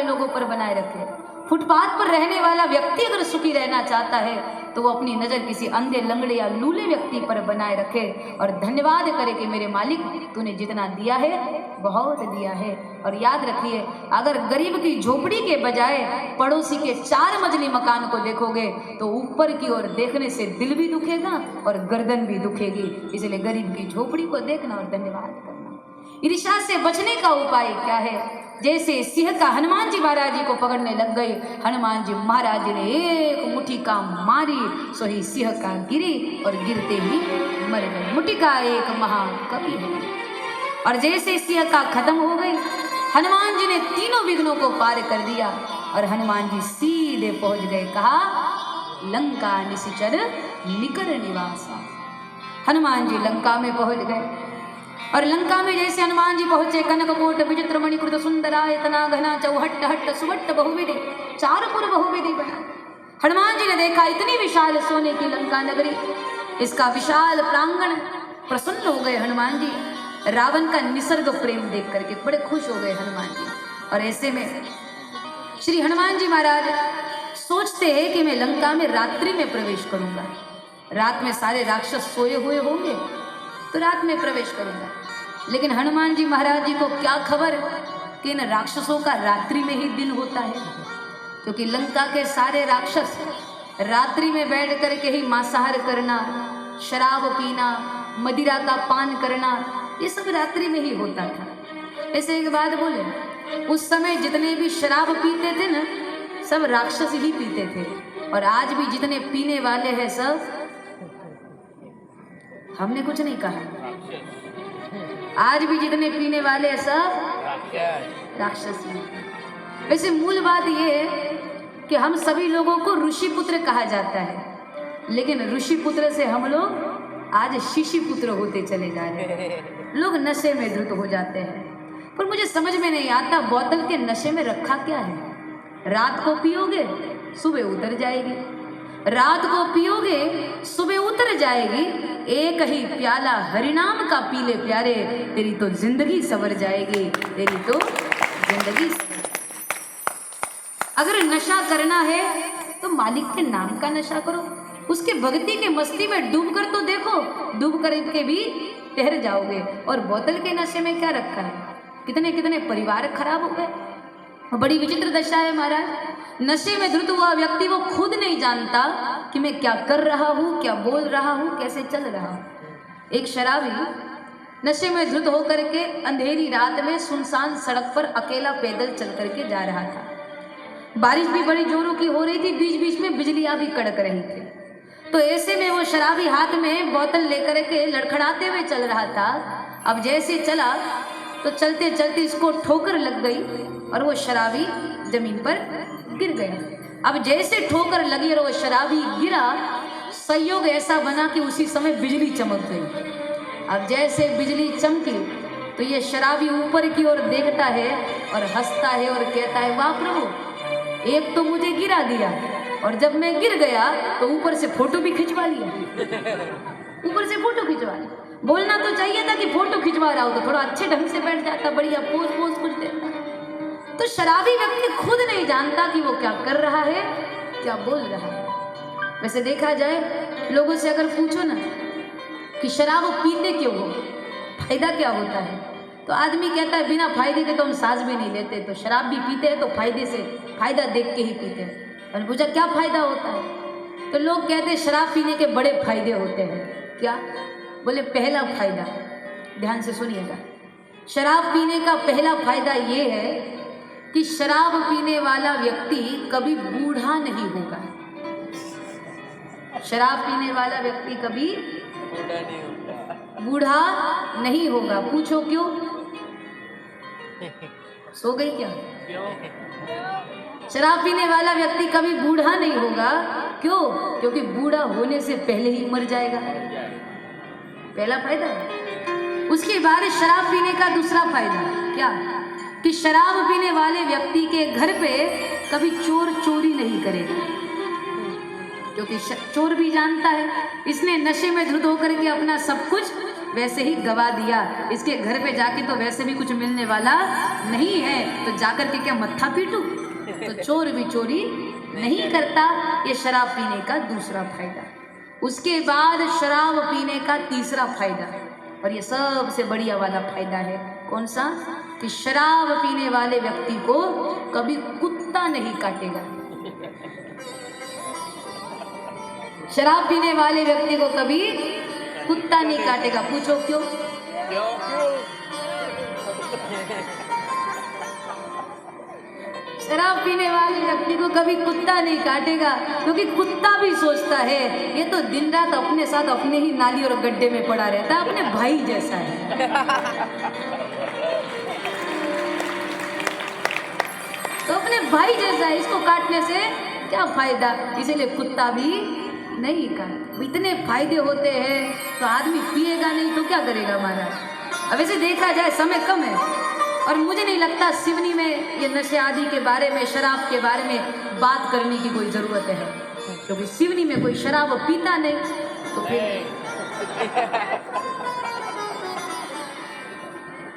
लोगों पर बनाए रखे। फुटपाथ पर रहने वाला व्यक्ति अगर सुखी रहना चाहता है तो वो अपनी नजर किसी अंधे लंगड़े या लूले व्यक्ति पर बनाए रखे और धन्यवाद करे कि मेरे मालिक तूने जितना दिया है बहुत दिया है। और याद रखिए, अगर गरीब की झोपड़ी के बजाय पड़ोसी के 4 मंजिली मकान को देखोगे तो ऊपर की ओर देखने से दिल भी दुखेगा और गर्दन भी दुखेगी। इसलिए गरीब की झोपड़ी को देखना और धन्यवाद करना। ईर्ष्या से बचने का उपाय क्या है? जैसे सिंह का हनुमान जी महाराज जी को पकड़ने लग गई, हनुमान जी महाराज जी ने एक मुट्ठिका मारी, सो ही सिंह का गिरी और गिरते ही मर गए। मुट्ठिका एक महाकवि है। और जैसे सिंह का खत्म हो गई, हनुमान जी ने तीनों विघ्नों को पार कर दिया और हनुमान जी सीधे पहुंच गए। कहा, लंका निशिचर निकर निवासा। हनुमान जी लंका में पहुंच गए और लंका में जैसे हनुमान जी पहुंचे, कनक कोट विचित्र मणिकृत सुंदरायतना घना चौहट्ट हट्ट सुवट्ट बहुविधि चारपुर बहुविधि बना। हनुमान जी ने देखा इतनी विशाल सोने की लंका नगरी, इसका विशाल प्रांगण। प्रसन्न हो गए हनुमान जी, रावण का निसर्ग प्रेम देख करके बड़े खुश हो गए हनुमान जी। और ऐसे में श्री हनुमान जी महाराज सोचते हैं कि मैं लंका में रात्रि में प्रवेश करूंगा। रात में सारे राक्षस सोए हुए होंगे तो रात में प्रवेश करूंगा। लेकिन हनुमान जी महाराज जी को क्या खबर कि इन राक्षसों का रात्रि में ही दिन होता है, क्योंकि लंका के सारे राक्षस रात्रि में बैठ करके ही मांसाहार करना, शराब पीना, मदिरा का पान करना, ये सब रात्रि में ही होता था। ऐसे एक बात बोले, उस समय जितने भी शराब पीते थे ना, सब राक्षस ही पीते थे। और आज भी जितने पीने वाले हैं सब, हमने कुछ नहीं कहा, आज भी जितने पीने वाले सब राक्षस ही। वैसे मूल बात ये है कि हम सभी लोगों को ऋषि पुत्र कहा जाता है, लेकिन ऋषि पुत्र से हम लोग आज शिशि पुत्र होते चले जा रहे हैं। लोग नशे में धुत हो जाते हैं। पर मुझे समझ में नहीं आता, बोतल के नशे में रखा क्या है? रात को पियोगे सुबह उतर जाएगी, रात को पियोगे सुबह उतर जाएगी। एक ही प्याला हरिनाम का पीले प्यारे, तेरी तो जिंदगी संवर जाएगी, तेरी तो जिंदगी। अगर नशा करना है तो मालिक के नाम का नशा करो, उसके भक्ति के मस्ती में डूब कर तो देखो, डूब कर के भी तैर जाओगे। और बोतल के नशे में क्या रखा है? कितने कितने परिवार खराब हो गए। बड़ी विचित्र दशा है महाराज। नशे में धुत हुआ व्यक्ति वो खुद नहीं जानता कि मैं क्या कर रहा हूँ, क्या बोल रहा हूँ, कैसे चल रहा हूँ। एक शराबी नशे में धुत होकर के अंधेरी रात में सुनसान सड़क पर अकेला पैदल चल करके जा रहा था। बारिश भी बड़ी जोरों की हो रही थी, बीच बीच में बिजलियां भी कड़क रही थी। तो ऐसे में वो शराबी हाथ में बोतल लेकर के लड़खड़ाते हुए चल रहा था। अब जैसे चला तो चलते चलते इसको ठोकर लग गई और वो शराबी जमीन पर गिर गया। अब जैसे ठोकर लगी और वो शराबी गिरा, संयोग ऐसा बना कि उसी समय बिजली चमक गई। अब जैसे बिजली चमकी तो ये शराबी ऊपर की ओर देखता है और हंसता है और कहता है, वाह प्रभु, एक तो मुझे गिरा दिया और जब मैं गिर गया तो ऊपर से फोटो भी खिंचवा लिया। ऊपर से फोटो खिंचवा लिया। बोलना तो चाहिए था कि फोटो खिंचवा रहा हो तो थोड़ा अच्छे ढंग से बैठ जाता, बढ़िया पोज पोज कुछ देता। तो शराबी व्यक्ति खुद नहीं जानता कि वो क्या कर रहा है, क्या बोल रहा है। वैसे देखा जाए, लोगों से अगर पूछो ना कि शराब पीते क्यों हो, फायदा क्या होता है, तो आदमी कहता है बिना फायदे के तो हम सांस भी नहीं लेते। तो शराब भी पीते हैं तो फायदे से, फायदा देख के ही पीते हैं। और पूछा क्या फायदा होता है, तो लोग कहते हैं शराब पीने के बड़े फायदे होते हैं। क्या? बोले पहला फायदा, ध्यान से सुनिएगा, शराब पीने का पहला फायदा ये है कि शराब पीने वाला व्यक्ति कभी बूढ़ा नहीं होगा। शराब पीने वाला व्यक्ति कभी बूढ़ा नहीं होगा। पूछो क्यों? सो गई क्या? शराब पीने वाला व्यक्ति कभी बूढ़ा नहीं होगा। क्यों? क्योंकि बूढ़ा होने से पहले ही मर जाएगा। पहला फायदा। उसके बाद शराब पीने का दूसरा फायदा क्या? कि शराब पीने वाले व्यक्ति के घर पे कभी चोर चोरी नहीं करेगा, क्योंकि चोर भी जानता है इसने नशे में धुत होकर के अपना सब कुछ वैसे ही गवा दिया। इसके घर पे जाके तो वैसे भी कुछ मिलने वाला नहीं है, तो जाकर के क्या मत्था पीटूं? तो चोर भी चोरी नहीं करता। ये शराब पीने का दूसरा फायदा। उसके बाद शराब पीने का तीसरा फायदा, और ये सबसे बढ़िया वाला फायदा है। कौन सा? कि शराब पीने वाले व्यक्ति को कभी कुत्ता नहीं काटेगा। शराब पीने वाले व्यक्ति को कभी कुत्ता नहीं काटेगा। पूछो क्यों? शराब पीने वाले व्यक्ति को कभी कुत्ता नहीं काटेगा, क्योंकि कुत्ता भी सोचता है ये तो दिन रात अपने साथ अपने ही नाली और गड्ढे में पड़ा रहता है, अपने भाई जैसा है। तो अपने भाई जैसा है, इसको काटने से क्या फायदा? इसीलिए कुत्ता भी नहीं काटता। इतने फायदे होते हैं तो आदमी पिएगा नहीं तो क्या करेगा महाराज? अब ऐसे देखा जाए समय कम है, और मुझे नहीं लगता सिवनी में ये नशे आदि के बारे में, शराब के बारे में बात करने की कोई ज़रूरत है, क्योंकि सिवनी में कोई शराब पीता नहीं। तो फिर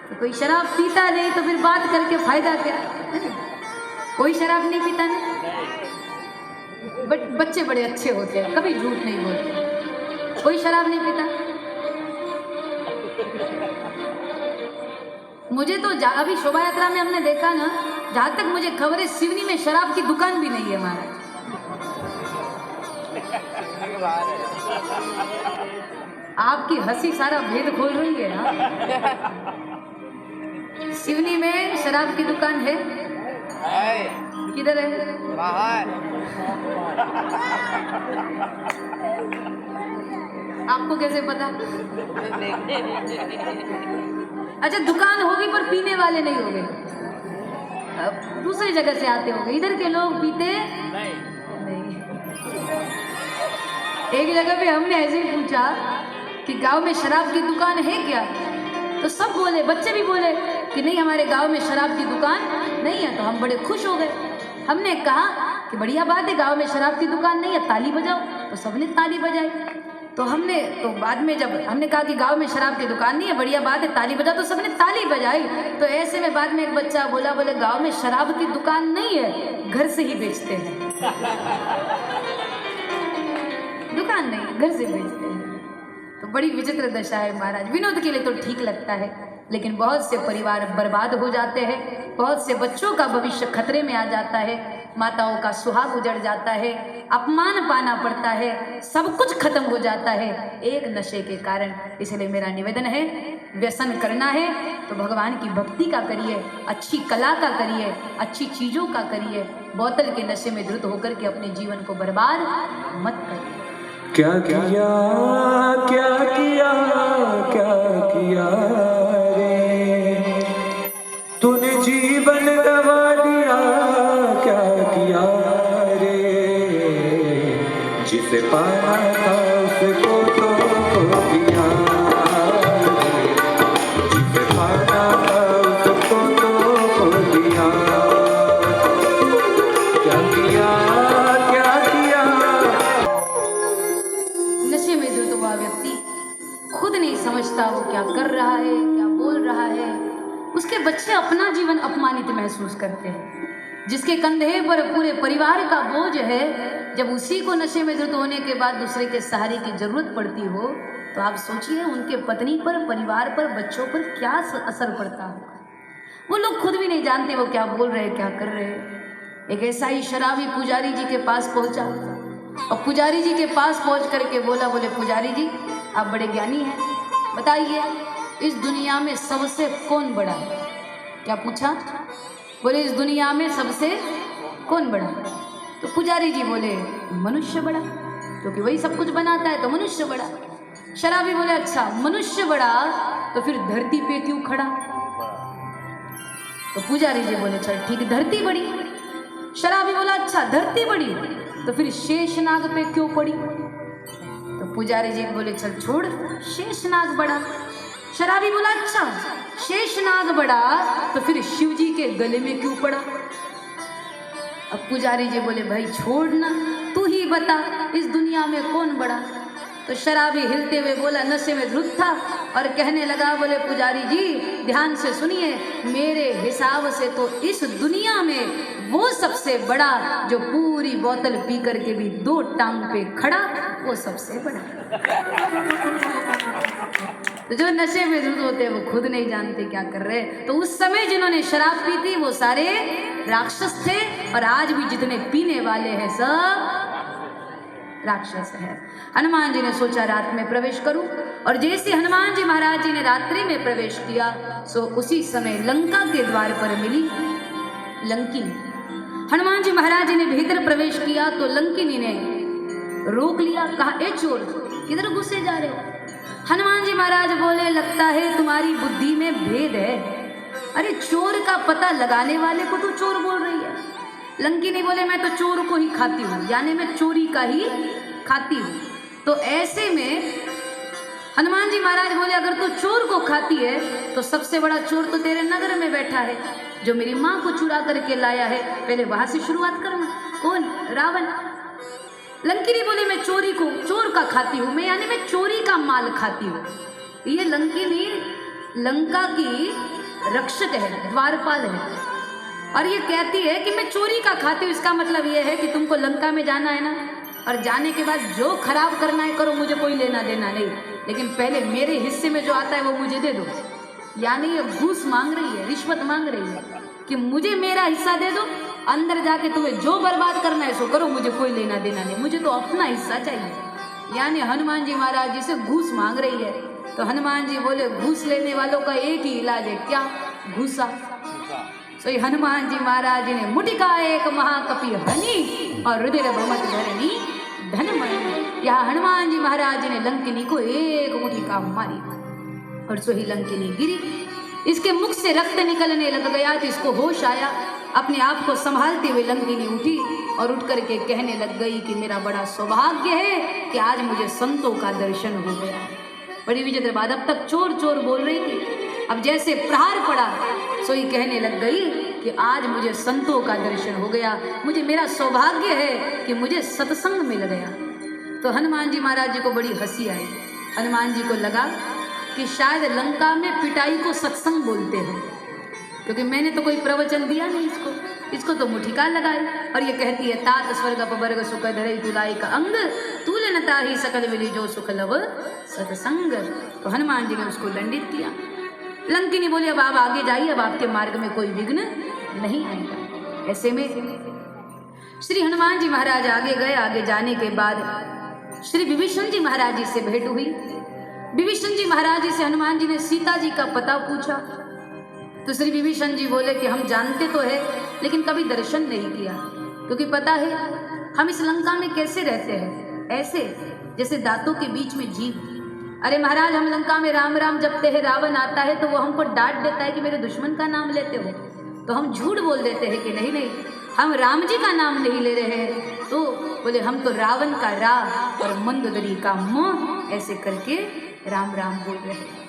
तो कोई शराब पीता नहीं तो फिर बात करके फायदा क्या? कोई शराब नहीं पीता नहीं, बट बच्चे बड़े अच्छे होते हैं, कभी झूठ नहीं बोलते। कोई शराब नहीं पीता। मुझे तो अभी शोभा यात्रा में हमने देखा ना, जहाँ तक मुझे खबर है सिवनी में शराब की दुकान भी नहीं है महाराज। आपकी हंसी सारा भेद खोल रही है ना। सिवनी में शराब की दुकान है? किधर है? बाहर। आपको कैसे पता? अच्छा, दुकान होगी पर पीने वाले नहीं होंगे, अब दूसरी जगह से आते होंगे। इधर के लोग पीते नहीं। एक जगह पे हमने ऐसे ही पूछा कि गांव में शराब की दुकान है क्या? तो सब बोले, बच्चे भी बोले कि नहीं, हमारे गांव में शराब की दुकान नहीं है। तो हम बड़े खुश हो गए। हमने कहा कि बढ़िया बात है, गांव में शराब की दुकान नहीं है, ताली बजाओ। तो सबने ताली बजाई। तो बाद में जब हमने कहा कि गांव में शराब की दुकान नहीं है, बढ़िया बात है, ताली बजाओ, तो सबने ताली बजाई। तो ऐसे में बाद में एक बच्चा बोले गांव में शराब की दुकान नहीं है, घर से ही बेचते हैं। दुकान नहीं, घर से बेचते हैं। तो बड़ी विचित्र दशा है महाराज। विनोद के लिए तो ठीक लगता है, लेकिन बहुत से परिवार बर्बाद हो जाते हैं, बहुत से बच्चों का भविष्य खतरे में आ जाता है, माताओं का सुहाग उजड़ जाता है, अपमान पाना पड़ता है, सब कुछ खत्म हो जाता है एक नशे के कारण। इसलिए मेरा निवेदन है, व्यसन करना है तो भगवान की भक्ति का करिए, अच्छी कला का करिए, अच्छी चीज़ों का करिए। बोतल के नशे में धुत होकर के अपने जीवन को बर्बाद मत करिए। क्या किया क्या किया क्या किया रे, तूने जीवन गवा दिया, क्या किया रे, जिसे पाना था उसको तो खो दिया, जिसे पाना था उसको तो खो दिया। क्या किया क्या किया। नशे में जो तो वह व्यक्ति खुद नहीं समझता वो क्या कर रहा है, क्या बोल रहा है। उसके बच्चे अपना जीवन अपमानित महसूस करते हैं। जिसके कंधे पर पूरे परिवार का बोझ है, जब उसी को नशे में धुत होने के बाद दूसरे के सहारे की जरूरत पड़ती हो, तो आप सोचिए उनके पत्नी पर, परिवार पर, बच्चों पर क्या असर पड़ता होगा। वो लोग खुद भी नहीं जानते वो क्या बोल रहे हैं, क्या कर रहे हैं। एक ऐसा ही शराबी पुजारी जी के पास पहुंचा, और पुजारी जी के पास पहुंच करके बोले पुजारी जी आप बड़े ज्ञानी हैं, बताइए इस दुनिया में सबसे कौन बड़ा है? क्या पूछा? बोले इस दुनिया में सबसे कौन बड़ा? तो पुजारी जी बोले मनुष्य बड़ा, क्योंकि वही सब कुछ बनाता है, तो मनुष्य बड़ा। शराबी बोले अच्छा मनुष्य बड़ा, तो फिर धरती पे क्यों खड़ा? तो पुजारी जी बोले चल ठीक, धरती बड़ी। शराबी बोला अच्छा धरती बड़ी, तो फिर शेषनाग पे क्यों पड़ी? तो पुजारी जी बोले चल छोड़, शेषनाग बड़ा। शराबी बोला अच्छा शेषनाग बड़ा, तो फिर शिव जी के गले में क्यों पड़ा? अब पुजारी जी बोले भाई छोड़ ना, तू ही बता इस दुनिया में कौन बड़ा? तो शराबी हिलते हुए बोला नशे में धुत था, और कहने लगा, बोले पुजारी जी ध्यान से सुनिए, मेरे हिसाब से तो इस दुनिया में वो सबसे बड़ा जो पूरी बोतल पी करके भी 2 टांग पे खड़ा, वो सबसे बड़ा। तो जो नशे में धुत होते हैं वो खुद नहीं जानते क्या कर रहे। तो उस समय जिन्होंने शराब पी थी वो सारे राक्षस थे, और आज भी जितने पीने वाले हैं सब राक्षस है। हनुमान जी ने सोचा रात में प्रवेश करूं, और जैसे हनुमान जी महाराज जी ने रात्रि में प्रवेश किया, सो उसी समय लंका के द्वार पर मिली लंकिनी। हनुमान जी महाराज जी ने भीतर प्रवेश किया तो लंकिनी ने रोक लिया, कहा ए चोर किधर घुसे जा रहे हो। हनुमान जी महाराज बोले, लगता है तुम्हारी बुद्धि में भेद है। अरे चोर का पता लगाने वाले को तो चोर बोल रही है। लंकिनी बोले, मैं तो चोर को ही खाती हूँ, यानी मैं चोरी का ही खाती हूँ। तो ऐसे में हनुमान जी महाराज बोले, अगर तू चोर को खाती है तो सबसे बड़ा चोर तो तेरे नगर में बैठा है, जो मेरी माँ को चुरा करके लाया है, पहले वहां से शुरुआत करना। कौन? रावण। लंकिनी बोली, मैं चोरी को चोर का खाती हूँ, मैं यानी मैं चोरी का माल खाती हूँ। ये लंकिनी लंका की रक्षक है, द्वारपाल है, और ये कहती है कि मैं चोरी का खाती हूँ। इसका मतलब ये है कि तुमको लंका में जाना है ना, और जाने के बाद जो खराब करना है करो, मुझे कोई लेना देना नहीं, लेकिन पहले मेरे हिस्से में जो आता है वो मुझे दे दो। यानी ये घूस मांग रही है, रिश्वत मांग रही है कि मुझे मेरा हिस्सा दे दो, अंदर जाके तुम्हें जो बर्बाद करना है सो करो, मुझे कोई लेना देना नहीं, मुझे तो अपना हिस्सा चाहिए। यानी हनुमान जी महाराज जी से घूस मांग रही है। तो हनुमान जी बोले, घूस लेने वालों का एक ही इलाज है, क्या? घूसा। सो हनुमान जी महाराज जी ने मुटिका एक महाकपि हनी और रुधिर भमत धरनी धनमणि। यहाँ हनुमान जी महाराज जी ने लंकिनी को एक मुटिका मारी और सोही लंकिनी गिरी। इसके मुख से रक्त निकलने लग गया तो इसको होश आया। अपने आप को संभालते हुए लंकिनी उठी और उठ करके कहने लग गई कि मेरा बड़ा सौभाग्य है कि आज मुझे संतों का दर्शन हो गया। बड़ी विचित्र बात, अब तक चोर चोर बोल रही थी, अब जैसे प्रहार पड़ा सोई कहने लग गई कि आज मुझे संतों का दर्शन हो गया, मुझे मेरा सौभाग्य है कि मुझे सत्संग मिल गया। तो हनुमान जी महाराज जी को बड़ी हंसी आई। हनुमान जी को लगा कि शायद लंका में पिटाई को सत्संग बोलते हैं, क्योंकि मैंने तो कोई प्रवचन दिया नहीं इसको तो मुठिका लगाई। और ये कहती है, तात स्वर्ग अपवर्ग सुख धरई तुलाई का अंग, तुलनता ही सकल मिली जो सुख लव सत्संग। तो हनुमान जी ने उसको दंडित किया। लंकिनी बोली, अब आप आगे जाइए, अब आपके मार्ग में कोई विघ्न नहीं आएगा। ऐसे में श्री हनुमान जी महाराज आगे गए। आगे जाने के बाद श्री विभीषण जी महाराज जी से भेंट हुई। विभीषण जी महाराज जी से हनुमान जी ने सीता जी का पता पूछा। तो श्री विभीषण जी बोले कि हम जानते तो है, लेकिन कभी दर्शन नहीं किया, क्योंकि पता है हम इस लंका में कैसे रहते हैं, ऐसे जैसे दांतों के बीच में जीभ। अरे महाराज, हम लंका में राम राम जपते हैं, रावण आता है तो वो हमको डांट देता है कि मेरे दुश्मन का नाम लेते हो, तो हम झूठ बोल देते हैं कि नहीं नहीं हम राम जी का नाम नहीं ले रहे हैं। तो बोले, हम तो रावण का रा और मंदोदरी का म ऐसे करके राम राम बोल रहे हैं।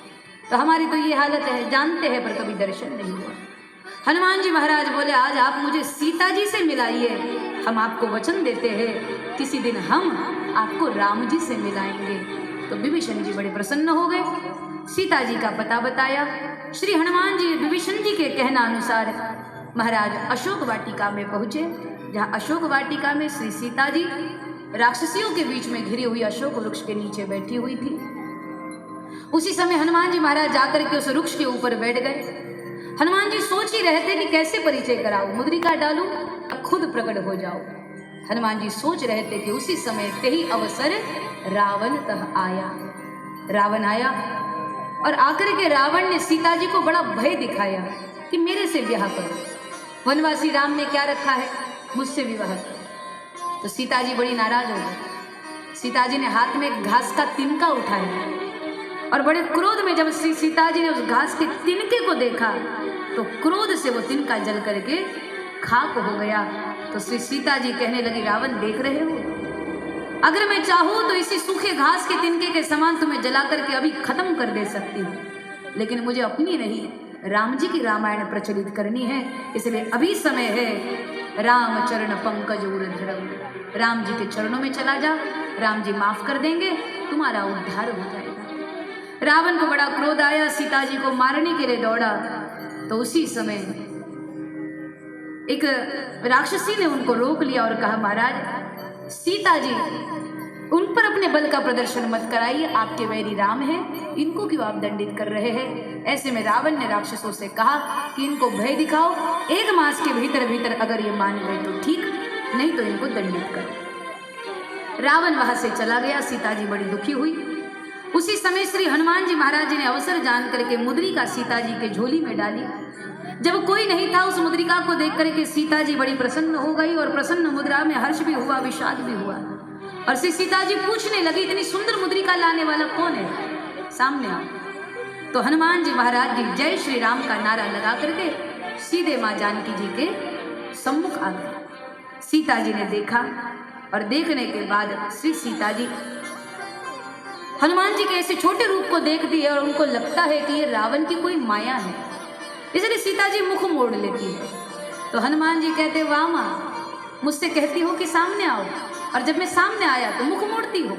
तो हमारी तो ये हालत है, जानते हैं पर कभी दर्शन नहीं हुआ। हनुमान जी महाराज बोले, आज आप मुझे सीता जी से मिलाइए, हम आपको वचन देते हैं किसी दिन हम आपको राम जी से मिलाएंगे। तो विभीषण जी बड़े प्रसन्न हो गए, सीता जी का पता बताया। श्री हनुमान जी विभीषण जी के कहना अनुसार महाराज अशोक वाटिका में पहुंचे, जहाँ अशोक वाटिका में श्री सीता जी राक्षसियों के बीच में घिरी हुई अशोक वृक्ष के नीचे बैठी हुई थी। उसी समय हनुमान जी महाराज जाकर के उस वृक्ष के ऊपर बैठ गए। हनुमान जी सोच ही रहे थे कि कैसे परिचय कराऊं, मुद्रिका डालूं, खुद प्रकट हो जाओ। हनुमान जी सोच रहे थे कि उसी समय पे ही अवसर रावण तह आया। रावण आया और आकर के रावण ने सीता जी को बड़ा भय दिखाया कि मेरे से ब्याह करो, वनवासी राम ने क्या रखा है, मुझसे विवाह करो। तो सीता जी बड़ी नाराज हो गई। सीता जी ने हाथ में घास का तिनका उठाया और बड़े क्रोध में जब श्री सीता जी ने उस घास के तिनके को देखा तो क्रोध से वो तिनका जल करके खाक हो गया। तो श्री सीता जी कहने लगी, रावण देख रहे हो, अगर मैं चाहूँ तो इसी सूखे घास के तिनके के समान तुम्हें जला करके अभी खत्म कर दे सकती हूँ, लेकिन मुझे अपनी नहीं राम जी की रामायण प्रचलित करनी है, इसलिए अभी समय है। राम चरण पंकज उर धरऊ, राम जी के चरणों में चला जा, राम जी माफ कर देंगे, तुम्हारा उद्धार हो जाएगा। रावण को बड़ा क्रोध आया, सीता जी को मारने के लिए दौड़ा। तो उसी समय एक राक्षसी ने उनको रोक लिया और कहा, महाराज सीता जी, उन पर अपने बल का प्रदर्शन मत कराइए, आपके वैरी राम हैं, इनको क्यों आप दंडित कर रहे हैं। ऐसे में रावण ने राक्षसों से कहा कि इनको भय दिखाओ, 1 मास के भीतर भीतर अगर ये मान गए तो ठीक, नहीं तो इनको दंडित करो। रावण वहां से चला गया। सीता जी बड़ी दुखी हुई। उसी समय श्री हनुमान जी महाराज जी ने अवसर जान करके मुद्रिका सीता जी के झोली में डाली। जब कोई नहीं था, उस मुद्रिका को देख करके सीता जी बड़ी प्रसन्न हो गई और प्रसन्न मुद्रा में हर्ष भी हुआ, विषाद भी हुआ। और श्री सीता जी पूछने लगी, इतनी सुंदर मुद्रिका लाने वाला कौन है, सामने आओ। तो हनुमान जी महाराज जी जय श्री राम का नारा लगा करके सीधे मां जानकी जी के सम्मुख आ गए। सीता जी ने देखा और देखने के बाद श्री सीता जी हनुमान जी के ऐसे छोटे रूप को देखती है और उनको लगता है कि ये रावण की कोई माया है, इसलिए सीता जी मुख मोड़ लेती है। तो हनुमान जी कहते, वाह मां, मुझसे कहती हो कि सामने आओ, और जब मैं सामने आया तो मुख मोड़ती हो।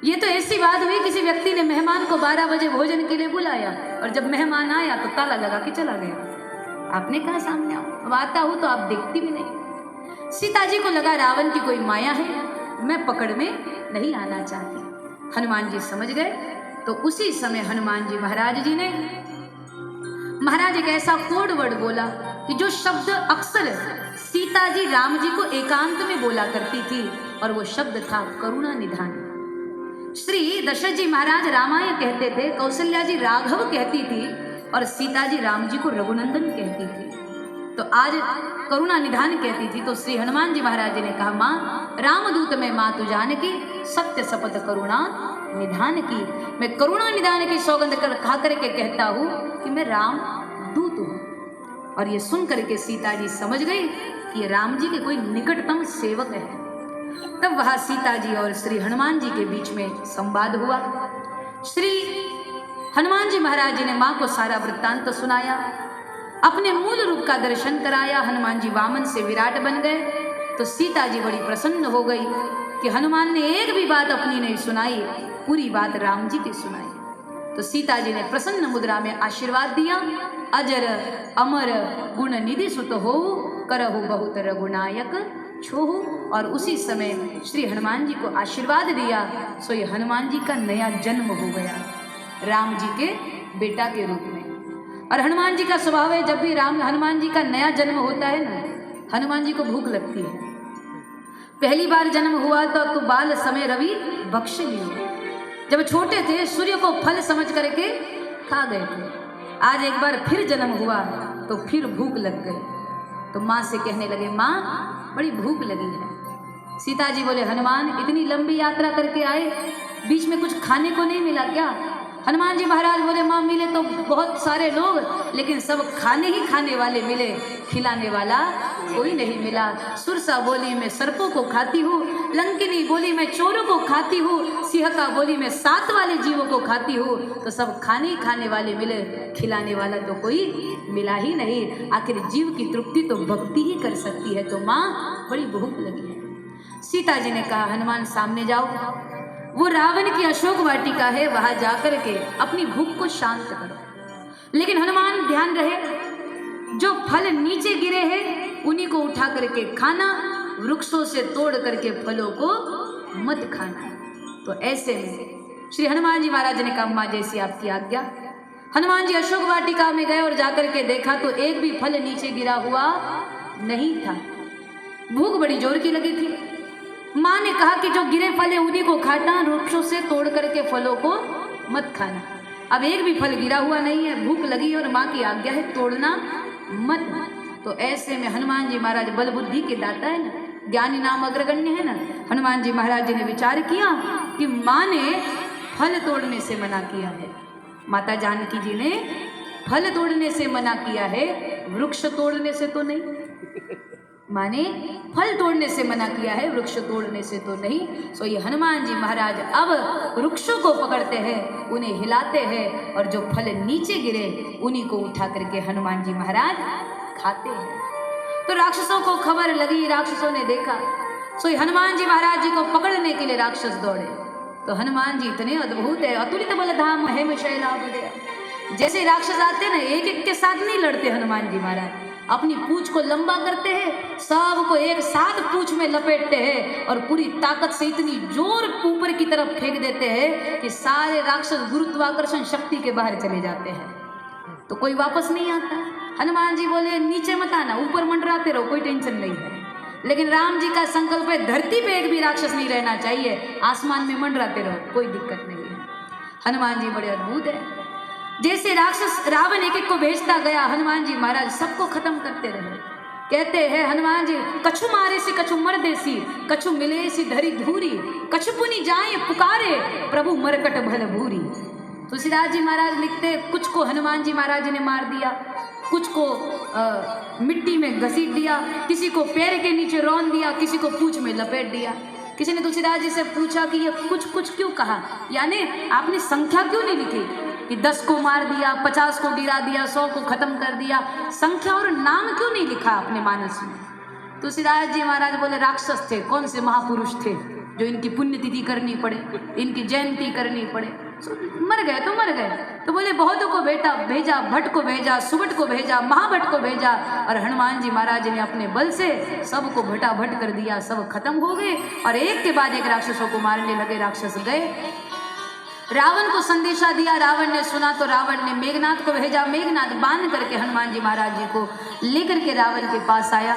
ये तो ऐसी बात हुई, किसी व्यक्ति ने मेहमान को 12 बजे भोजन के लिए बुलाया और जब मेहमान आया तो ताला लगा के चला गया। आपने कहा सामने आओ, अब आता हूं तो आप देखती भी नहीं। सीता जी को लगा रावण की कोई माया है, मैं पकड़ में नहीं आना चाहती। हनुमान जी समझ गए। तो उसी समय हनुमान जी महाराज जी ने महाराज एक ऐसा कोड वर्ड बोला कि जो शब्द अक्सर सीता जी राम जी को एकांत में बोला करती थी, और वो शब्द था करुणा निधान। श्री दशरथ जी महाराज रामाय कहते थे, कौशल्या जी राघव कहती थी, और सीता जी राम जी को रघुनंदन कहती थी। तो आज करुणा निधान कहती थी। तो श्री हनुमान जी महाराज जी ने कहा, माँ रामदूत में माँ तू जानकी, सत्य शपथ करुणा निधान की। मैं करुणा निधान की सौगंध कर खा करके कहता हूँ कि मैं राम दूत हूँ। और ये सुन करके सीता जी समझ गई कि ये राम जी के कोई निकटतम सेवक है। तब वहां सीता जी और श्री हनुमान जी के बीच में संवाद हुआ। श्री हनुमान जी महाराज जी ने माँ को सारा वृत्तांत सुनाया, अपने मूल रूप का दर्शन कराया। हनुमान जी वामन से विराट बन गए। तो सीता जी बड़ी प्रसन्न हो गई कि हनुमान ने एक भी बात अपनी नहीं सुनाई, पूरी बात राम जी की सुनाई। तो सीता जी ने प्रसन्न मुद्रा में आशीर्वाद दिया, अजर अमर गुण निधि सुत हो, करहु बहुत रघुनायक छोहु। और उसी समय श्री हनुमान जी को आशीर्वाद दिया, सो ये हनुमान जी का नया जन्म हो गया राम जी के बेटा के रूप में। और हनुमान जी का स्वभाव है, जब भी हनुमान जी का नया जन्म होता है ना, हनुमान जी को भूख लगती है। पहली बार जन्म हुआ तो बाल समय रवि बख्श लिए, जब छोटे थे सूर्य को फल समझ करके खा गए थे। आज एक बार फिर जन्म हुआ तो फिर भूख लग गई। तो माँ से कहने लगे, माँ बड़ी भूख लगी है। सीता जी बोले, हनुमान इतनी लंबी यात्रा करके आए, बीच में कुछ खाने को नहीं मिला क्या? हनुमान जी महाराज बोले, माँ मिले तो बहुत सारे लोग, लेकिन सब खाने ही खाने वाले मिले, खिलाने वाला कोई नहीं मिला। सुरसा बोली मैं सर्पों को खाती हूँ, लंकिनी बोली मैं चोरों को खाती हूँ, सिंहका बोली मैं 7 वाले जीवों को खाती हूँ। तो सब खाने ही खाने वाले मिले, खिलाने वाला तो कोई मिला ही नहीं। आखिर जीव की तृप्ति तो भक्ति ही कर सकती है। तो माँ बड़ी भूख लगी है। सीता जी ने कहा, हनुमान सामने जाओ, वो रावण की अशोक वाटिका है, वहां जाकर के अपनी भूख को शांत करो। लेकिन हनुमान ध्यान रहे, जो फल नीचे गिरे हैं उन्हीं को उठा करके खाना, वृक्षों से तोड़ करके फलों को मत खाना। तो ऐसे में श्री हनुमान जी महाराज ने कहा, माँ जैसी आपकी आज्ञा। हनुमान जी अशोक वाटिका में गए और जाकर के देखा तो एक भी फल नीचे गिरा हुआ नहीं था। भूख बड़ी जोर की लगी थी। माँ ने कहा कि जो गिरे फल है उन्हीं को खाना, वृक्षों से तोड़ करके फलों को मत खाना। अब एक भी फल गिरा हुआ नहीं है, भूख लगी और माँ की आज्ञा है तोड़ना मत। तो ऐसे में हनुमान जी महाराज बल बुद्धि के दाता है ना, ज्ञानी नाम अग्रगण्य है ना। हनुमान जी महाराज जी ने विचार किया कि माँ ने फल तोड़ने से मना किया है, माता जानकी जी ने फल तोड़ने से मना किया है, वृक्ष तोड़ने से तो नहीं। माने फल तोड़ने से मना किया है, वृक्ष तोड़ने से तो नहीं। सो ये हनुमान जी महाराज अब वृक्षों को पकड़ते हैं, उन्हें हिलाते हैं, और जो फल नीचे गिरे उन्हीं को उठा करके हनुमान जी महाराज खाते हैं। तो राक्षसों को खबर लगी, राक्षसों ने देखा, सो ये हनुमान जी महाराज जी को पकड़ने के लिए राक्षस दौड़े। तो हनुमान जी इतने अद्भुत है, अतुलित बलधाम हेम शैलाभ। जैसे राक्षस आते ना, एक एक के साथ नहीं लड़ते हनुमान जी महाराज, अपनी पूंछ को लंबा करते हैं, सबको एक साथ पूंछ में लपेटते हैं और पूरी ताकत से इतनी जोर ऊपर की तरफ फेंक देते हैं कि सारे राक्षस गुरुत्वाकर्षण शक्ति के बाहर चले जाते हैं, तो कोई वापस नहीं आता। हनुमान जी बोले नीचे मत आना, ऊपर मंडराते रहो, कोई टेंशन नहीं है। लेकिन राम जी का संकल्प है धरती पे एक भी राक्षस नहीं रहना चाहिए, आसमान में मंडराते रहो, कोई दिक्कत नहीं है। हनुमान जी बड़े अद्भुत है। जैसे राक्षस रावण एक एक को भेजता गया, हनुमान जी महाराज सबको खत्म करते रहे। कहते हैं हनुमान जी, कछु मारे सी कछु मर देसी, कछु मिले सी धरी धूरी, कछु पुनि जाए पुकारे प्रभु मरकट भल भूरी। तुलसीदास जी महाराज लिखते, कुछ को हनुमान जी महाराज जी ने मार दिया, कुछ को मिट्टी में घसीट दिया, किसी को पैर के नीचे रौंद दिया, किसी को पूंछ में लपेट दिया। किसी ने तुलसीदास जी से पूछा कि ये कुछ कुछ क्यों कहा, यानी आपने संख्या क्यों नहीं लिखी कि 10 को मार दिया, 50 को गिरा दिया, 100 को खत्म कर दिया, संख्या और नाम क्यों नहीं लिखा अपने मानस में। तुलसीदास जी महाराज बोले राक्षस थे, कौन से महापुरुष थे जो इनकी पुण्यतिथि करनी पड़े, इनकी जयंती करनी पड़े, मर गए तो मर गए। तो बोले बहुतों को बेटा भेजा, भट्ट को भेजा, सुबट को भेजा, महाभट्ट को भेजा, और हनुमान जी महाराज ने अपने बल से सबको भटाभट कर दिया, सब खत्म हो गए और एक के बाद एक राक्षसों को मारने लगे। राक्षस गए, रावण को संदेशा दिया, रावण ने सुना तो रावण ने मेघनाथ को भेजा, मेघनाथ बांध करके हनुमान जी महाराज जी को लेकर के रावण के पास आया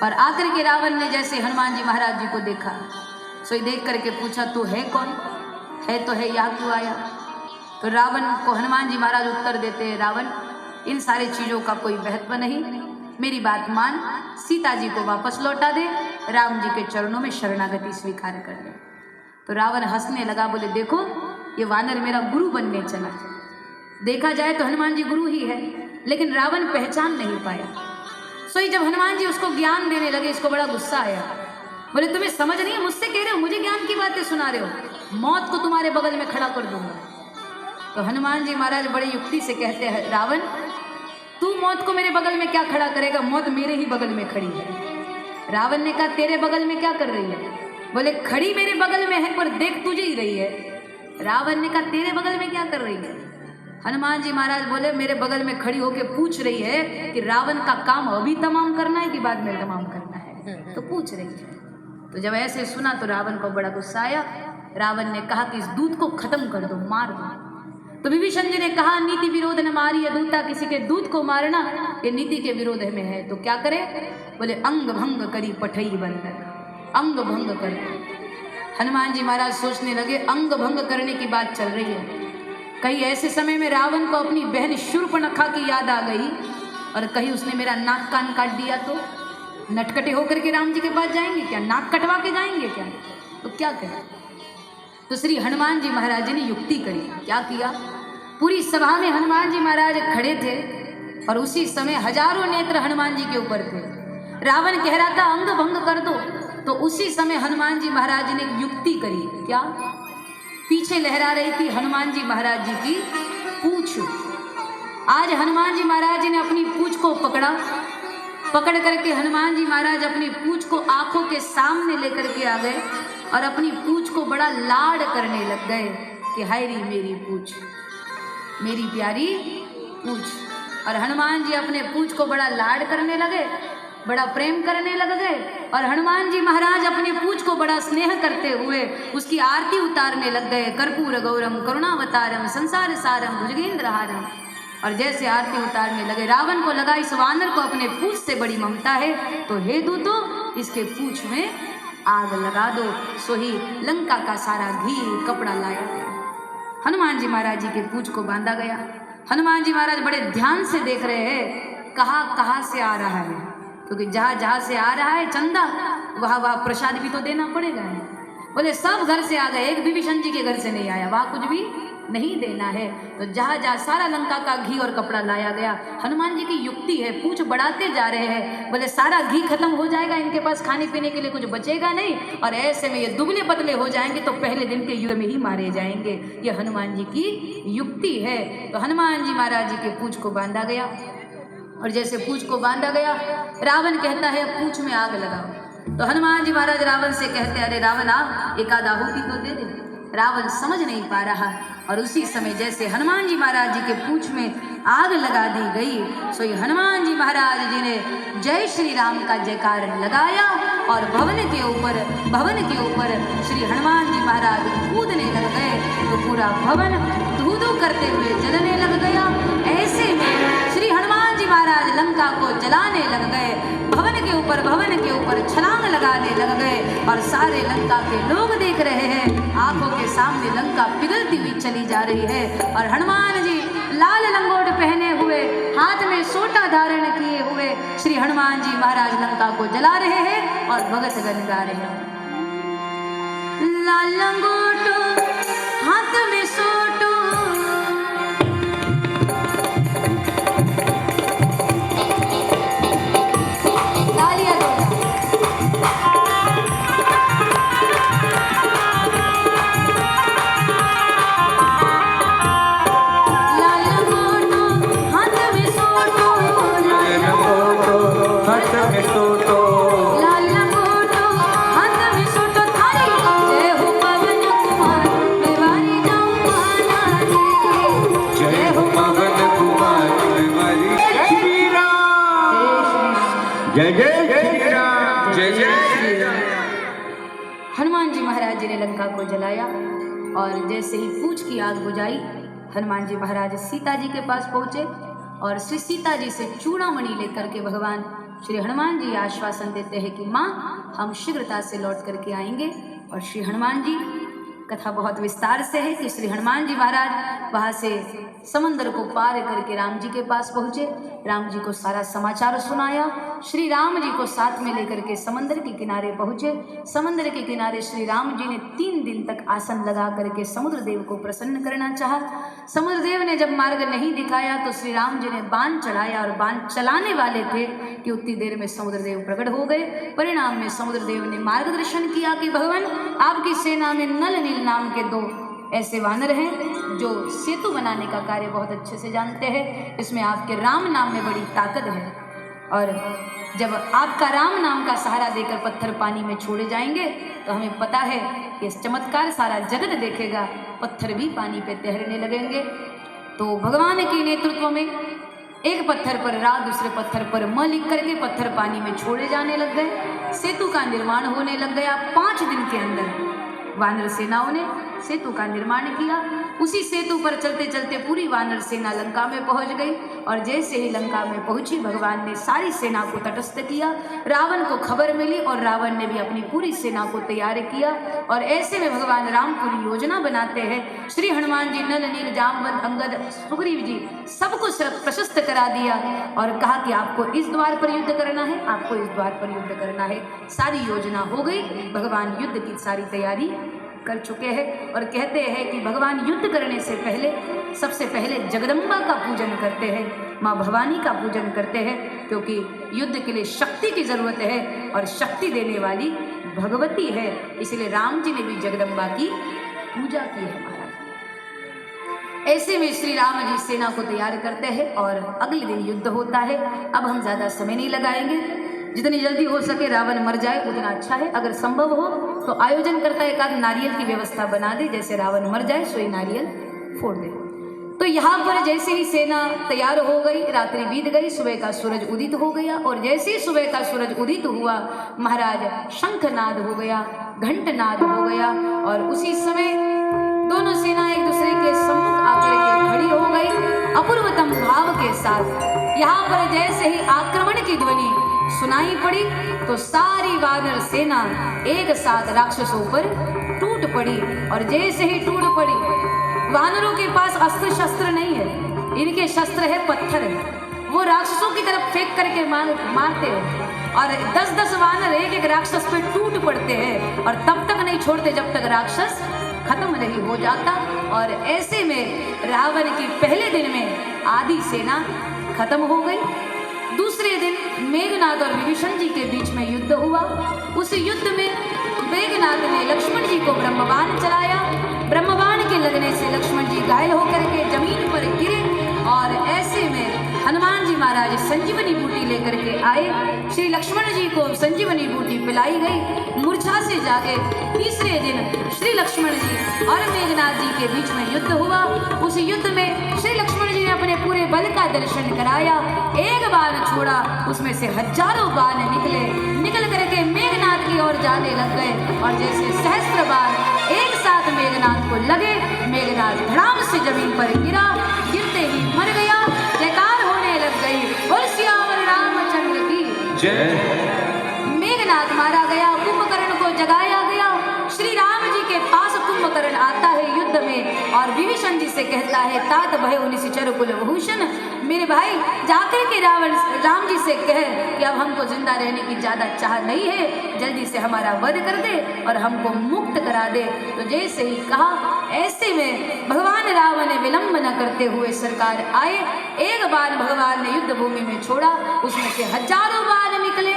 और आकर के रावण ने जैसे हनुमान जी महाराज जी को देखा, सोई देख करके पूछा तू है कौन, है तो है, यहाँ क्यों आया। तो रावण को हनुमान जी महाराज उत्तर देते हैं, रावण इन सारी चीज़ों का कोई महत्व नहीं, मेरी बात मान, सीता जी को वापस लौटा दे, राम जी के चरणों में शरणागति स्वीकार कर ले। तो रावण हंसने लगा, बोले देखो ये वानर मेरा गुरु बनने चला। देखा जाए तो हनुमान जी गुरु ही है, लेकिन रावण पहचान नहीं पाया। सोई जब हनुमान जी उसको ज्ञान देने लगे, इसको बड़ा गुस्सा आया, बोले तुम्हें समझ नहीं है, मुझसे कह रहे हो, मुझे ज्ञान की बातें सुना रहे हो, मौत को तुम्हारे बगल में खड़ा कर दूंगा। तो हनुमान जी महाराज बड़ी युक्ति से कहते हैं, रावण तू मौत को मेरे बगल में क्या खड़ा करेगा, मौत मेरे ही बगल में खड़ी है। रावण ने कहा तेरे बगल में क्या कर रही है, बोले खड़ी मेरे बगल में है पर देख तुझे ही रही है। रावण ने कहा तेरे बगल में क्या कर रही है। हनुमान जी महाराज बोले मेरे बगल में खड़ी होके पूछ रही है कि रावण का काम अभी तमाम करना है कि बाद में तमाम करना है, तो पूछ रही है। तो जब ऐसे सुना तो रावण को बड़ा गुस्सा आया। रावण ने कहा कि इस दूत को खत्म कर दो, मार दो। तो विभीषण जी ने कहा नीति विरोध न मारी दूता, किसी के दूत को मारना ये नीति के विरोध में है, तो क्या करे, बोले अंग भंग करी पठई बंदर, अंग भंग कर। हनुमान जी महाराज सोचने लगे अंग भंग करने की बात चल रही है, कहीं ऐसे समय में रावण को अपनी बहन शूर्पणखा की याद आ गई और कहीं उसने मेरा नाक कान काट दिया तो नटकटे होकर के राम जी के पास जाएंगे क्या, नाक कटवा के जाएंगे क्या, तो क्या करें। तो श्री हनुमान जी महाराज ने युक्ति करी, क्या किया, पूरी सभा में हनुमान जी महाराज खड़े थे और उसी समय हजारों नेत्र हनुमान जी के ऊपर थे। रावण कह रहा था अंग भंग कर दो, तो उसी समय हनुमान जी महाराज ने एक युक्ति करी, क्या, पीछे लहरा रही थी हनुमान जी महाराज जी की पूंछ। आज हनुमान जी महाराज जी ने अपनी पूंछ को पकड़ करके हनुमान जी महाराज अपनी पूंछ को आंखों के सामने लेकर के आ गए और अपनी पूंछ को बड़ा लाड करने लग गए कि हाय री मेरी पूंछ, मेरी प्यारी पूंछ। और हनुमान जी अपने पूंछ को बड़ा लाड करने लगे, बड़ा प्रेम करने लग गए और हनुमान जी महाराज अपनी पूंछ को बड़ा स्नेह करते हुए उसकी आरती उतारने लग गए। कर्पूर गौरम करुणावतारम संसार सारम भुजगेंद्रहारम। और जैसे आरती उतारने लगे रावण को लगा इस वानर को अपने पूंछ से बड़ी ममता है, तो हे दूतों इसके पूंछ में आग लगा दो। सोही लंका का सारा घी कपड़ा लाया गया, हनुमान जी महाराज जी के पूंछ को बांधा गया। हनुमान जी महाराज बड़े ध्यान से देख रहे हैं कहाँ से आ रहा है, क्योंकि जहाँ से आ रहा है चंदा वहाँ प्रसाद भी तो देना पड़ेगा। बोले सब घर से आ गए, एक विभीषण जी के घर से नहीं आया, वहाँ कुछ भी नहीं देना है। तो जहाँ सारा लंका का घी और कपड़ा लाया गया। हनुमान जी की युक्ति है, पूंछ बढ़ाते जा रहे हैं, बोले सारा घी खत्म हो जाएगा, इनके पास खाने पीने के लिए कुछ बचेगा नहीं और ऐसे में ये दुबले पतले हो जाएंगे तो पहले दिन के युद्ध में ही मारे जाएंगे। ये हनुमान जी की युक्ति है। तो हनुमान जी महाराज जी के पूंछ को बांधा गया और जैसे पूंछ को बांधा गया रावण कहता है पूंछ में आग लगाओ। तो हनुमान जी महाराज रावण से कहते अरे रावण आ, एक आध आहुति तो दे दे। रावण समझ नहीं पा रहा। और उसी समय जैसे हनुमान जी महाराज जी के पूंछ में आग लगा दी गई, सो हनुमान जी महाराज जी ने जय श्री राम का जयकार लगाया और भवन के ऊपर श्री हनुमान जी महाराज कूदने लग गए तो पूरा भवन धू-धू करते हुए जलने लग गया। ऐसे में श्री हनुमान जी महाराज लंका को जलाने लग गए, भवन के ऊपर छलांग लगाने लग गए और सारे लंका के लोग देख रहे हैं, आंखों के सामने लंका पिघलती हुई चली जा रही है और हनुमान जी लाल लंगोट पहने हुए, हाथ में सोटा धारण किए हुए श्री हनुमान जी महाराज लंका को जला रहे हैं और भगत गण गा रहे हैं। लाल लंगोटो हाथ में सोटो, जय जय श्री राम, जय जय श्री राम। हनुमान जी महाराज जी ने लंका को जलाया और जैसे ही पूंछ की आग बुझाई, हनुमान जी महाराज सीता जी के पास पहुंचे और श्री सीता जी से चूड़ामणि लेकर के भगवान श्री हनुमान जी आश्वासन देते हैं कि माँ हम शीघ्रता से लौट करके आएंगे। और श्री हनुमान जी, कथा बहुत विस्तार से है कि श्री हनुमान जी महाराज वहाँ से समंदर को पार करके राम जी के पास पहुँचे, राम जी को सारा समाचार सुनाया, श्री राम जी को साथ में लेकर के समंदर के किनारे पहुँचे। समंदर के किनारे श्री राम जी ने 3 दिन तक आसन लगा करके समुद्र देव को प्रसन्न करना चाहा। समुद्र देव ने जब मार्ग नहीं दिखाया तो श्री राम जी ने बाण चढ़ाया और बाण चलाने वाले थे कि उतनी देर में समुद्र देव प्रकट हो गए। परिणाम में समुद्र देव ने मार्गदर्शन किया कि भगवान आपकी सेना में नल नील नाम के 2 ऐसे वानर हैं जो सेतु बनाने का कार्य बहुत अच्छे से जानते हैं। इसमें आपके राम नाम में बड़ी ताकत है और जब आपका राम नाम का सहारा देकर पत्थर पानी में छोड़े जाएंगे तो हमें पता है कि इस चमत्कार सारा जगत देखेगा, पत्थर भी पानी पे तैरने लगेंगे। तो भगवान के नेतृत्व में एक पत्थर पर रा, दूसरे पत्थर पर म लिख करके पत्थर पानी में छोड़े जाने लग गए। सेतु का निर्माण होने लग गया। 5 दिन के अंदर वानर सेनाओं ने सेतु का निर्माण किया। उसी सेतु पर चलते चलते पूरी वानर सेना लंका में पहुंच गई और जैसे ही लंका में पहुंची भगवान ने सारी सेना को तटस्थ किया। रावण को खबर मिली और रावण ने भी अपनी पूरी सेना को तैयार किया और ऐसे में भगवान राम पूरी योजना बनाते हैं। श्री हनुमान जी नल नील जामवंत अंगद सुग्रीव जी सबको प्रशस्त करा दिया और कहा कि आपको इस द्वार पर युद्ध करना है, आपको इस द्वार पर युद्ध करना है। सारी योजना हो गई, भगवान युद्ध की सारी तैयारी कर चुके हैं और कहते हैं कि भगवान युद्ध करने से पहले सबसे पहले जगदम्बा का पूजन करते हैं, माँ भवानी का पूजन करते हैं, क्योंकि युद्ध के लिए शक्ति की जरूरत है और शक्ति देने वाली भगवती है। इसलिए राम जी ने भी जगदम्बा की पूजा की है महाराज। ऐसे में श्री राम जी सेना को तैयार करते हैं और अगले दिन युद्ध होता है। अब हम ज़्यादा समय नहीं लगाएंगे, जितनी जल्दी हो सके रावण मर जाए उतना अच्छा है। अगर संभव हो तो आयोजन करता है एक नारियल की व्यवस्था बना दे, जैसे रावण मर जाए सोई नारियल फोड़ दे। तो यहाँ पर जैसे ही सेना तैयार हो गई, रात्रि बीत गई, सुबह का सूरज उदित हो गया और जैसे ही सुबह का सूरज उदित हुआ महाराज शंखनाद हो गया, घंटनाद हो गया और उसी समय दोनों सेना एक दूसरे के सम्मुख आकर के खड़ी हो गई अपूर्वतम भाव के साथ। यहाँ पर जैसे ही आक्रमण की ध्वनि सुनाई पड़ी तो सारी वानर सेना एक साथ राक्षसों पर टूट पड़ी और जैसे ही टूट पड़ी, वानरों के पास अस्त्र शस्त्र नहीं है, इनके शस्त्र है पत्थर है। वो राक्षसों की तरफ फेंक करके मारते हैं और 10-10 वानर एक राक्षस पे टूट पड़ते हैं और तब तक नहीं छोड़ते जब तक राक्षस खत्म नहीं हो जाता। और ऐसे में रावण की पहले दिन में आधी सेना खत्म हो गई। दूसरे दिन मेघनाद और विभीषण जी के बीच में युद्ध हुआ। उस युद्ध में मेघनाद ने लक्ष्मण जी को ब्रह्मबाण चलाया। ब्रह्मबाण के लगने से लक्ष्मण जी घायल होकर के जमीन पर गिरे और ऐसे में हनुमान जी महाराज संजीवनी बूटी लेकर के आए। श्री लक्ष्मण जी को संजीवनी बूटी पिलाई गई, मूर्छा से जागे। तीसरे दिन श्री लक्ष्मण जी और मेघनाथ जी के बीच में युद्ध हुआ। उस युद्ध में श्री लक्ष्मण जी ने अपने पूरे बल का दर्शन कराया। एक बाण छोड़ा, उसमें से हजारों बाण निकल करके मेघनाथ की ओर जाने लग गए। और जैसे सहस्त्र बाण एक साथ मेघनाथ को लगे, मेघनाथ धड़ाम से जमीन पर गिरा, गिरते ही मर गया। जयकार होने लग गई, बोल सियावर रामचंद्र की जय। मेघनाथ मारा गया, कुंभकर्ण को जगाया गया। श्री राम जी के पास कुंभकर्ण आता है युद्ध में और विभीषण जी से कहता है, तात भय निशिचर कुलभूषण, मेरे भाई जाकर के राम जी से कहे कि अब हमको जिंदा रहने की ज्यादा चाह नहीं है, जल्दी से हमारा वध कर दे और हमको मुक्त करा दे। तो जैसे ही कहा, ऐसे में भगवान राम ने विलंब न करते हुए सरकार आए। एक बार भगवान ने युद्ध भूमि में छोड़ा, उसमें से हजारों बाण निकले।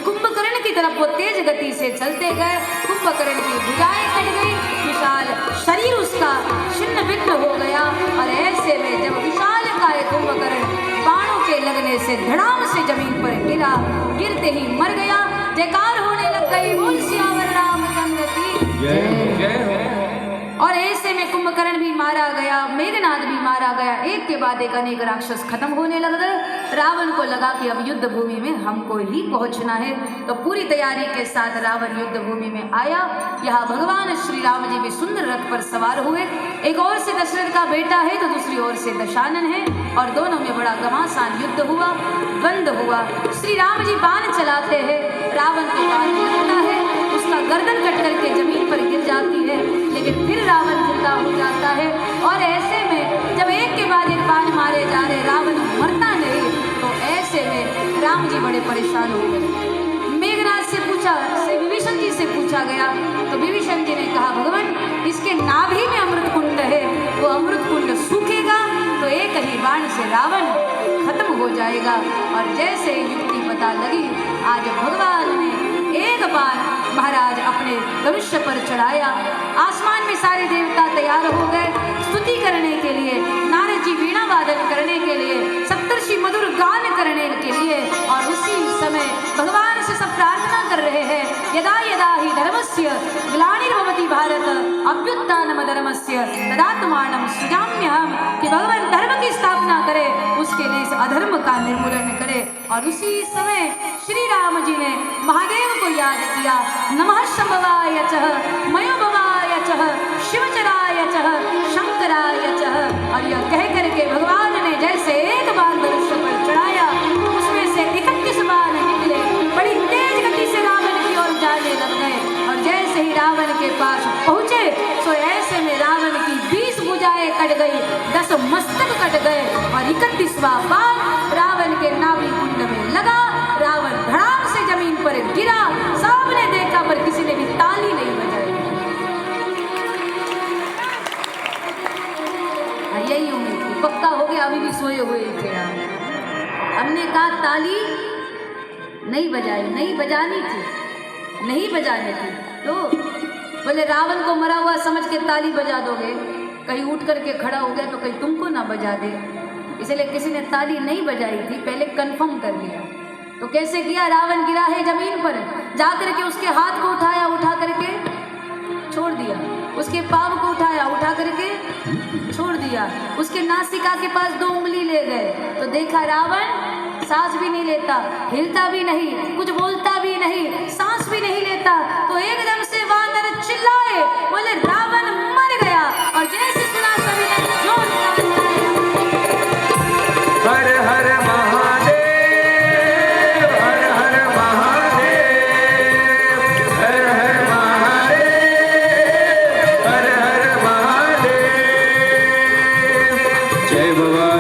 कुंभकर्ण की तरफ वो तेज गति से चलते गए। कुंभकर्ण की भुजाएं कट गई, विशाल शरीर उसका छिन्न भिन्न हो गया। और ऐसे में जब विशाल काय कुंभकर्ण बाणों के लगने से धड़ाम से जमीन पर गिरा, गिरते ही मर गया। जयकार होने लग गई, बोल सियावर रामचंद्र की जय। और ऐसे में कुंभकर्ण भी मारा गया, मेघनाथ भी मारा गया। एक के बाद एक अनेक राक्षस खत्म होने लग गए। रावण को लगा कि अब युद्ध भूमि में हमको ही पहुंचना है, तो पूरी तैयारी के साथ रावण युद्ध भूमि में आया। यहाँ भगवान श्री राम जी भी सुंदर रथ पर सवार हुए। एक ओर से दशरथ का बेटा है तो दूसरी ओर से दशानन है, और दोनों में बड़ा घमासान युद्ध हुआ, द्वंद्व हुआ। श्री राम जी बाण चलाते हैं, रावण को बाण लगता है, उसका गर्दन कट करके जमीन पर गिर जाती है, लेकिन फिर रावण जिंदा हो जाता है। और ऐसे में जब एक के बाद एक बाण मारे जा रहे, रावण मरता नहीं, तो ऐसे में राम जी बड़े परेशान हो गए। मेघनाथ से पूछा, से विभीषण जी से पूछा गया, तो विभीषण जी ने कहा, भगवान इसके नाभि में अमृत कुंड है, वो अमृत कुंड सूखेगा तो एक ही बाण से रावण खत्म हो जाएगा। और जैसे युक्ति पता लगी, आज भगवान ने एक बार महाराज अपने धनुष्य पर चढ़ाया। आसमान में सारे देवता तैयार हो गए स्तुति करने के लिए, नारद जी वीणा वादन करने के लिए, सप्तर्षि मधुर गान करने के लिए। और उसी समय भगवान से सब प्रार्थना कर रहे हैं, यदा यदा ही धर्मस्य ग्लानिर्भवति भारत अभ्युत्थानमधर्मस्य तदात्मानं सृजाम्यहम्, कि भगवान धर्म की स्थापना करे, उसके लिए इस अधर्म का निर्मूलन करे। और उसी समय श्री राम जी ने महादेव को याद किया, नमः शंभवाय चः मयोभवाय चः शिवचराय चः शंकराय चः। और यह कह करके भगवान ने जैसे एक बाण धनुष्य पर चढ़ाया, उसमें से 31 बाण निकले, बड़ी तेज गति से रावण की ओर जाने लग गए। और जैसे ही रावण के पास पहुंचे, तो ऐसे में रावण की 20 भुजाएं कट गई, 10 मस्तक कट गए, और 31वां बाण रावण के नाभि कुंड में लगा। रावण धड़ाम से जमीन पर गिरा। सबने देखा, पर किसी ने भी ताली नहीं बजाई। यही उम्मीद थी, पक्का हो गया, अभी भी सोए हुए थे। हमने कहा ताली नहीं बजाई, नहीं बजानी थी, नहीं बजानी थी। तो बोले रावण को मरा हुआ समझ के ताली बजा दोगे, कहीं उठ करके खड़ा हो गया तो कहीं तुमको ना बजा दे, इसलिए किसी ने ताली नहीं बजाई थी, पहले कंफर्म कर लिया। तो कैसे किया, रावण गिरा है जमीन पर, जाकर के उसके हाथ को उठाया, उठा करके छोड़ दिया, उसके पाँव को उठाया, उठा करके छोड़ दिया, उसके नासिका के पास 2 उंगली ले गए, तो देखा रावण सांस भी नहीं लेता, हिलता भी नहीं, कुछ बोलता भी नहीं, सांस भी नहीं लेता। तो एकदम से वानर चिल्लाए, बोले रावण मर गया। और जैसे सुना सभी ने जोर हर हर महादेव, हर हर महादेव, हर हर महादेव, हर हर महादेव। जय भगवान